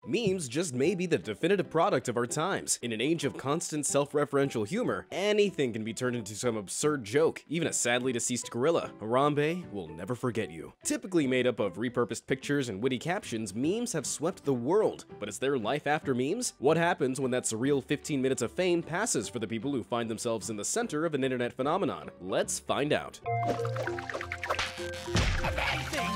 Memes just may be the definitive product of our times. In an age of constant self-referential humor, anything can be turned into some absurd joke. Even a sadly deceased gorilla, Harambe, will never forget you. Typically made up of repurposed pictures and witty captions, memes have swept the world. But is there life after memes? What happens when that surreal 15 minutes of fame passes for the people who find themselves in the center of an internet phenomenon? Let's find out. Amazing!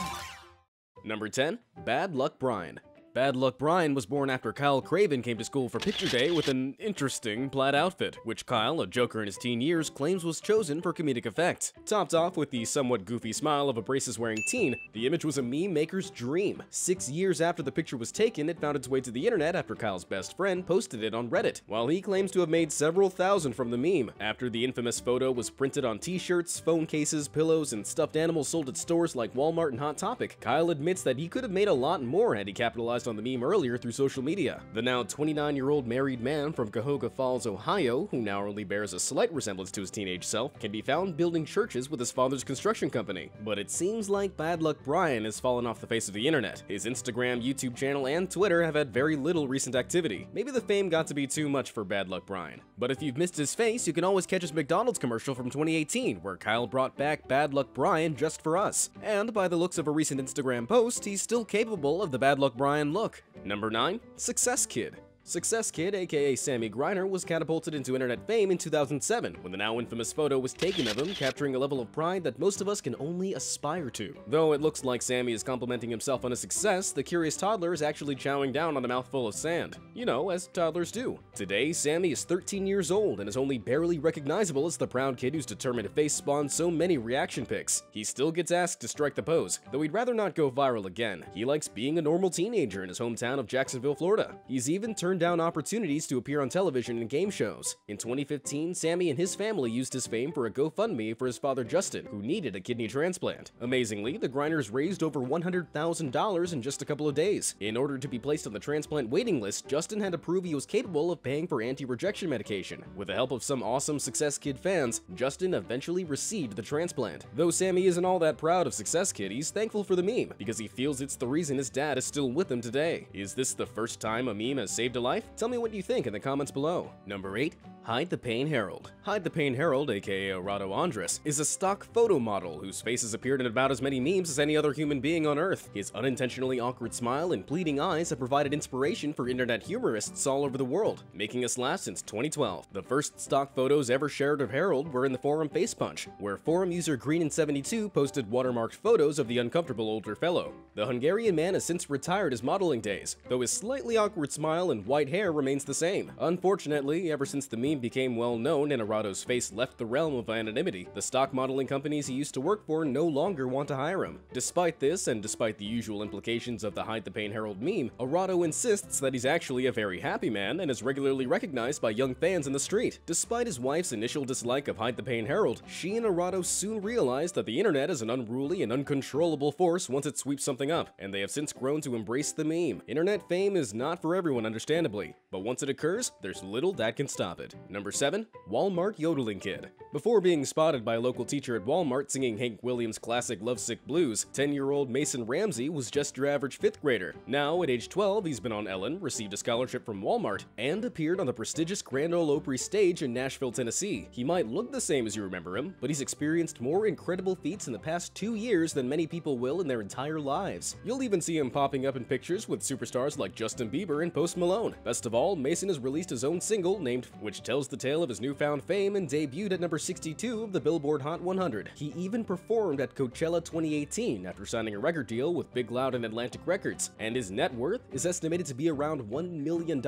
Number 10. Bad Luck Brian. Bad Luck Brian was born after Kyle Craven came to school for picture day with an interesting plaid outfit, which Kyle, a joker in his teen years, claims was chosen for comedic effect. Topped off with the somewhat goofy smile of a braces-wearing teen, the image was a meme maker's dream. 6 years after the picture was taken, it found its way to the internet after Kyle's best friend posted it on Reddit, while he claims to have made several thousand from the meme. After the infamous photo was printed on t-shirts, phone cases, pillows, and stuffed animals sold at stores like Walmart and Hot Topic, Kyle admits that he could have made a lot more had he capitalized on the meme earlier through social media. The now 29-year-old married man from Cuyahoga Falls, Ohio, who now only bears a slight resemblance to his teenage self, can be found building churches with his father's construction company. But it seems like Bad Luck Brian has fallen off the face of the internet. His Instagram, YouTube channel, and Twitter have had very little recent activity. Maybe the fame got to be too much for Bad Luck Brian. But if you've missed his face, you can always catch his McDonald's commercial from 2018, where Kyle brought back Bad Luck Brian just for us. And by the looks of a recent Instagram post, he's still capable of the Bad Luck Brian look. Number 9. Success Kid. Success Kid, aka Sammy Griner, was catapulted into internet fame in 2007 when the now infamous photo was taken of him, capturing a level of pride that most of us can only aspire to. Though it looks like Sammy is complimenting himself on his success, the curious toddler is actually chowing down on a mouthful of sand. You know, as toddlers do. Today, Sammy is 13 years old and is only barely recognizable as the proud kid whose determined face spawned so many reaction pics. He still gets asked to strike the pose, though he'd rather not go viral again. He likes being a normal teenager in his hometown of Jacksonville, Florida. He's even turned down opportunities to appear on television and game shows. In 2015, Sammy and his family used his fame for a GoFundMe for his father Justin, who needed a kidney transplant. Amazingly, the Griners raised over $100,000 in just a couple of days. In order to be placed on the transplant waiting list, Justin had to prove he was capable of paying for anti-rejection medication. With the help of some awesome Success Kid fans, Justin eventually received the transplant. Though Sammy isn't all that proud of Success Kid, he's thankful for the meme, because he feels it's the reason his dad is still with him today. Is this the first time a meme has saved a life? Tell me what you think in the comments below. Number 8. Hide the Pain Herald. Hide the Pain Herald, aka Arado Andres, is a stock photo model whose face has appeared in about as many memes as any other human being on Earth. His unintentionally awkward smile and pleading eyes have provided inspiration for internet humorists all over the world, making us laugh since 2012. The first stock photos ever shared of Herald were in the forum Facepunch, where forum user Greenin72 posted watermarked photos of the uncomfortable older fellow. The Hungarian man has since retired his modeling days, though his slightly awkward smile and white hair remains the same. Unfortunately, ever since the meme became well known and Arado's face left the realm of anonymity, the stock modeling companies he used to work for no longer want to hire him. Despite this, and despite the usual implications of the Hide the Pain Herald meme, Arado insists that he's actually a very happy man and is regularly recognized by young fans in the street. Despite his wife's initial dislike of Hide the Pain Herald, she and Arado soon realized that the internet is an unruly and uncontrollable force once it sweeps something up, and they have since grown to embrace the meme. Internet fame is not for everyone, understandably, but once it occurs, there's little that can stop it. Number 7. Walmart Yodeling Kid. Before being spotted by a local teacher at Walmart singing Hank Williams' classic Lovesick Blues, 10-year-old Mason Ramsey was just your average 5th grader. Now, at age 12, he's been on Ellen, received a scholarship from Walmart, and appeared on the prestigious Grand Ole Opry stage in Nashville, Tennessee. He might look the same as you remember him, but he's experienced more incredible feats in the past 2 years than many people will in their entire lives. You'll even see him popping up in pictures with superstars like Justin Bieber and Post Malone. Best of all, Mason has released his own single named which tells the tale of his newfound fame and debuted at number 62 of the Billboard Hot 100. He even performed at Coachella 2018 after signing a record deal with Big Loud and Atlantic Records, and his net worth is estimated to be around $1 million.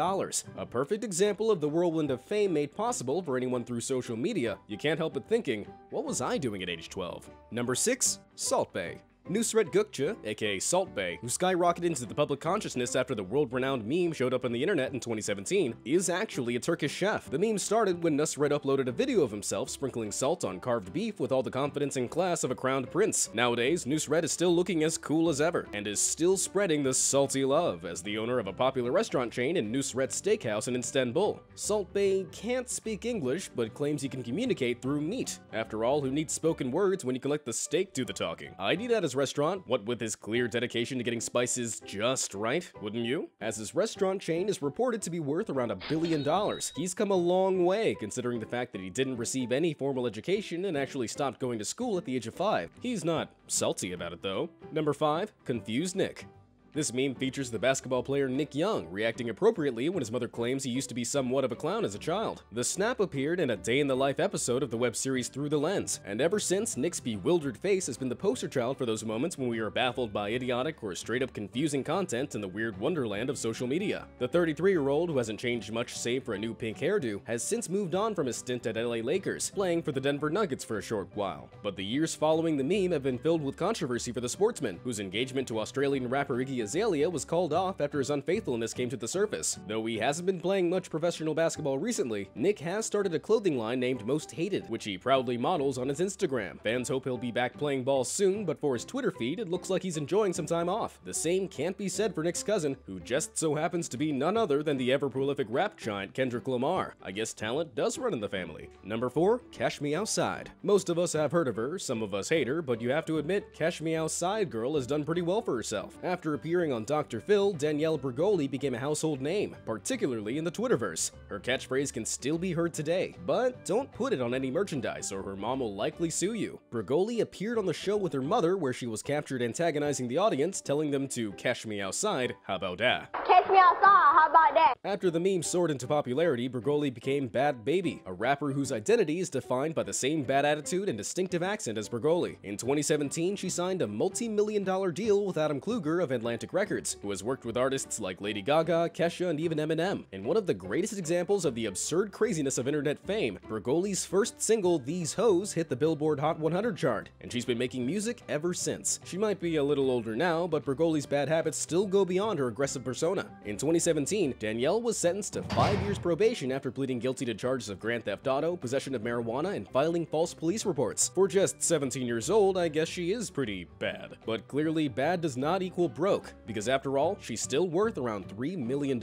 A perfect example of the whirlwind of fame made possible for anyone through social media. You can't help but thinking, what was I doing at age 12? Number 6. Salt Bae. Nusret Gökçe, aka Salt Bae, who skyrocketed into the public consciousness after the world-renowned meme showed up on the internet in 2017, is actually a Turkish chef. The meme started when Nusret uploaded a video of himself sprinkling salt on carved beef with all the confidence and class of a crowned prince. Nowadays, Nusret is still looking as cool as ever, and is still spreading the salty love as the owner of a popular restaurant chain in Nusret Steakhouse in Istanbul. Salt Bae can't speak English, but claims he can communicate through meat. After all, who needs spoken words when you can let the steak do the talking? I'd eat at his his restaurant, what with his clear dedication to getting spices just right, wouldn't you? As his restaurant chain is reported to be worth around $1 billion. He's come a long way considering the fact that he didn't receive any formal education and actually stopped going to school at the age of 5. He's not salty about it though. Number 5. Confused Nick. This meme features the basketball player Nick Young reacting appropriately when his mother claims he used to be somewhat of a clown as a child. The snap appeared in a day-in-the-life episode of the web series Through the Lens, and ever since, Nick's bewildered face has been the poster child for those moments when we are baffled by idiotic or straight-up confusing content in the weird wonderland of social media. The 33-year-old, who hasn't changed much save for a new pink hairdo, has since moved on from his stint at LA Lakers, playing for the Denver Nuggets for a short while. But the years following the meme have been filled with controversy for the sportsman, whose engagement to Australian rapper Iggy Azalea was called off after his unfaithfulness came to the surface. Though he hasn't been playing much professional basketball recently, Nick has started a clothing line named Most Hated, which he proudly models on his Instagram. Fans hope he'll be back playing ball soon, but for his Twitter feed, it looks like he's enjoying some time off. The same can't be said for Nick's cousin, who just so happens to be none other than the ever-prolific rap giant Kendrick Lamar. I guess talent does run in the family. Number 4. Cash Me Outside. Most of us have heard of her, some of us hate her, but you have to admit, Cash Me Outside girl has done pretty well for herself. After appearing on Dr. Phil, Danielle Bregoli became a household name, particularly in the Twitterverse. Her catchphrase can still be heard today, but don't put it on any merchandise or her mom will likely sue you. Bregoli appeared on the show with her mother where she was captured antagonizing the audience, telling them to cash me outside, how about that? Catch me outside, how about that? After the meme soared into popularity, Bregoli became Bad Baby, a rapper whose identity is defined by the same bad attitude and distinctive accent as Bregoli. In 2017, she signed a multi-million-dollar deal with Adam Kluger of Atlantic Records, who has worked with artists like Lady Gaga, Kesha, and even Eminem. In one of the greatest examples of the absurd craziness of internet fame, Bregoli's first single, These Hoes, hit the Billboard Hot 100 chart, and she's been making music ever since. She might be a little older now, but Bregoli's bad habits still go beyond her aggressive persona. In 2017, Danielle was sentenced to 5 years probation after pleading guilty to charges of grand theft auto, possession of marijuana, and filing false police reports. For just 17 years old, I guess she is pretty bad. But clearly, bad does not equal broke, because after all, she's still worth around $3 million.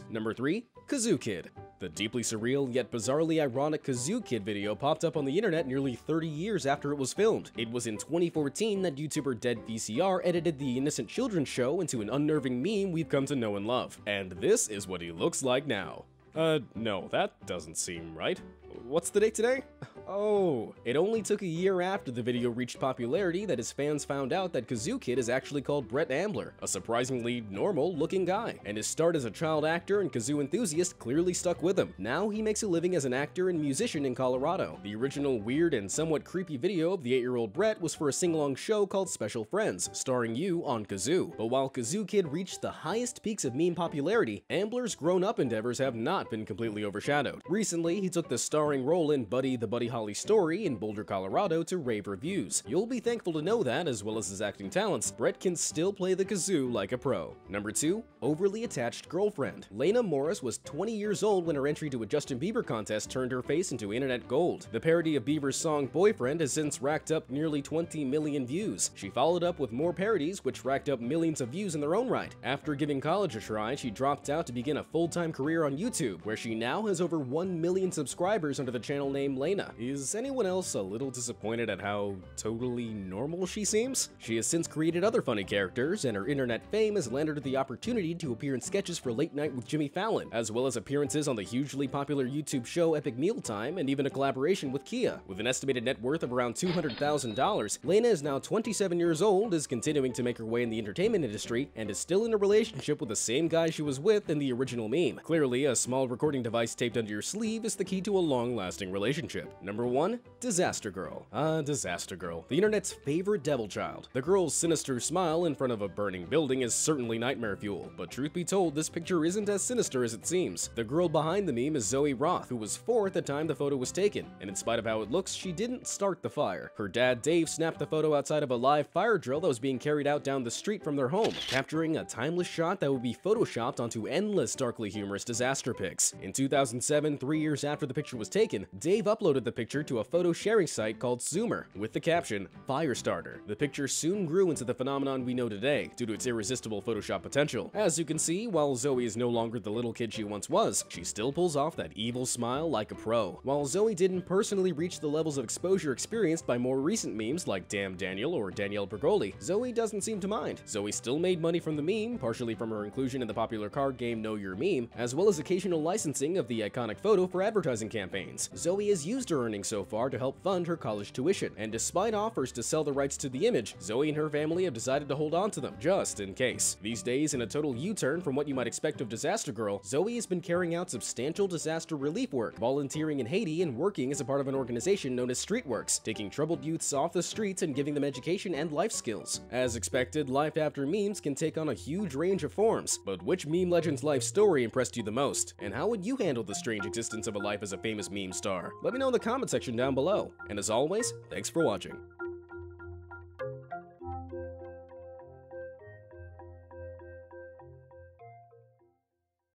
Number 3. Kazoo Kid. The deeply surreal yet bizarrely ironic Kazoo Kid video popped up on the internet nearly 30 years after it was filmed. It was in 2014 that YouTuber Dead VCR edited the Innocent Children show into an unnerving meme we've come to know and love. And this is what he looks like now. No, that doesn't seem right. What's the date today? Oh, it only took a year after the video reached popularity that his fans found out that Kazoo Kid is actually called Brett Ambler, a surprisingly normal-looking guy, and his start as a child actor and kazoo enthusiast clearly stuck with him. Now he makes a living as an actor and musician in Colorado. The original weird and somewhat creepy video of the 8-year-old Brett was for a sing-along show called Special Friends, starring you on kazoo. But while Kazoo Kid reached the highest peaks of meme popularity, Ambler's grown-up endeavors have not been completely overshadowed. Recently, he took the starring role in Buddy the Buddy Holly Story in Boulder, Colorado to rave reviews. You'll be thankful to know that, as well as his acting talents, Brett can still play the kazoo like a pro. Number 2. Overly Attached Girlfriend. Lena Morris was 20 years old when her entry to a Justin Bieber contest turned her face into internet gold. The parody of Bieber's song Boyfriend has since racked up nearly 20 million views. She followed up with more parodies, which racked up millions of views in their own right. After giving college a try, she dropped out to begin a full-time career on YouTube, where she now has over 1 million subscribers under the channel name Lena. Is anyone else a little disappointed at how totally normal she seems? She has since created other funny characters, and her internet fame has landed her the opportunity to appear in sketches for Late Night with Jimmy Fallon, as well as appearances on the hugely popular YouTube show Epic Mealtime, and even a collaboration with Kia. With an estimated net worth of around $200,000, Lena is now 27 years old, is continuing to make her way in the entertainment industry, and is still in a relationship with the same guy she was with in the original meme. Clearly, a small recording device taped under your sleeve is the key to a long-lasting relationship. Number 1. Disaster Girl. Disaster Girl, the internet's favorite devil child. The girl's sinister smile in front of a burning building is certainly nightmare fuel, but truth be told, this picture isn't as sinister as it seems. The girl behind the meme is Zoe Roth, who was 4 at the time the photo was taken, and in spite of how it looks, she didn't start the fire. Her dad Dave snapped the photo outside of a live fire drill that was being carried out down the street from their home, capturing a timeless shot that would be photoshopped onto endless darkly humorous disaster pics. In 2007, 3 years after the picture was taken, Dave uploaded the picture picture to a photo sharing site called Zoomer with the caption, "Firestarter." The picture soon grew into the phenomenon we know today due to its irresistible Photoshop potential. As you can see, while Zoe is no longer the little kid she once was, she still pulls off that evil smile like a pro. While Zoe didn't personally reach the levels of exposure experienced by more recent memes like Damn Daniel or Danielle Bergoli, Zoe doesn't seem to mind. Zoe still made money from the meme, partially from her inclusion in the popular card game Know Your Meme, as well as occasional licensing of the iconic photo for advertising campaigns. Zoe has used her earnings so far to help fund her college tuition, and despite offers to sell the rights to the image, Zoe and her family have decided to hold on to them, just in case. These days, in a total U-turn from what you might expect of Disaster Girl, Zoe has been carrying out substantial disaster relief work, volunteering in Haiti and working as a part of an organization known as Streetworks, taking troubled youths off the streets and giving them education and life skills. As expected, life after memes can take on a huge range of forms, but which meme legend's life story impressed you the most? And how would you handle the strange existence of a life as a famous meme star? Let me know in the comment section down below. And as always, thanks for watching.